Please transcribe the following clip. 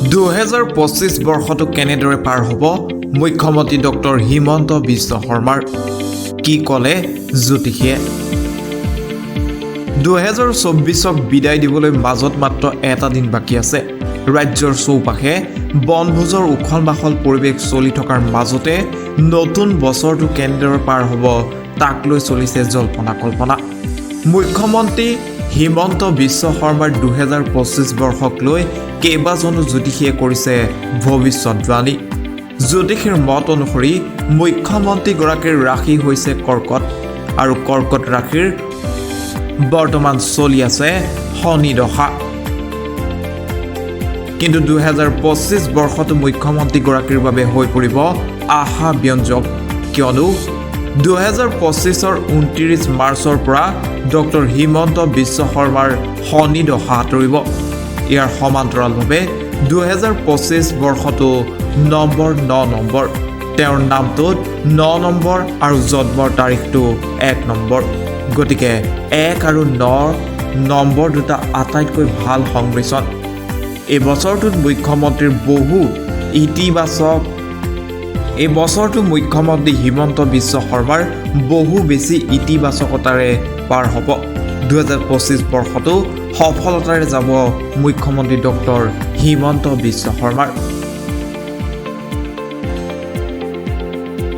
2025 বৰ্ষটো কেনেদৰে পাৰ হ'ব মুখ্যমন্ত্ৰী ডক্টৰ হিমন্ত বিশ্ব শৰ্মাৰ কি ক'লে জ্যোতিষীয়ে 2024ক বিদায় দিবলৈ মাজত মাত্ৰ এটা দিন বাকী আছে ৰাজ্যৰ চৌপাশে বনভোজৰ উখল মাখল পৰিৱেশ চলি থকাৰ মাজতে নতুন বছৰটো কেনেদৰে পাৰ হ'ব তাক লৈ চলিছে জল্পনা কল্পনা মুখ্যমন্ত্ৰী হিমন্ত বিশ্ব শৰ্মাৰ 2025 বৰ্ষক লৈ কেইবাজনো জ্যোতিষীয়ে কৰিছে ভৱিষ্যতবাণী জ্যোতিষীৰ মত অনুসৰি মুখ্যমন্ত্ৰীগৰাকীৰ ৰাশি হৈছে কৰ্কট আৰু কৰ্কট ৰাশিৰ বৰ্তমান চলি আছে শনি দশা কিন্তু 2025 বৰ্ষটো মুখ্যমন্ত্ৰীগৰাকীৰ বাবে হৈ পৰিব আশাব্যঞ্জক কিয়নো 2025ৰ 29 মাৰ্চৰ পৰা ডক্টৰ হিমন্ত বিশ্ব শৰ্মাৰ শনি দশা আঁতৰিব ইয়াৰ সমান্তৰালভাৱে 2025 বৰ্ষটো নম্বৰ 9 নম্বৰ তেওঁৰ নামটোত 9 নম্বৰ আৰু জন্মৰ তাৰিখটো 1 নম্বৰ গতিকে 1 আৰু 9 নম্বৰ দুটা আটাইতকৈ ভাল সংমিশ্ৰণ এই বছৰটোত মুখ্যমন্ত্ৰীৰ বহু ইতিবাচক এই বছৰটো মুখ্যমন্ত্ৰী হিমন্ত বিশ্ব শৰ্মাৰ বহু বেছি ইতিবাচকতাৰে পাৰ হ'ব 2025 বৰ্ষটো সফলতাৰে যাব মুখ্যমন্ত্ৰী ডক্টৰ হিমন্ত বিশ্ব শৰ্মাৰ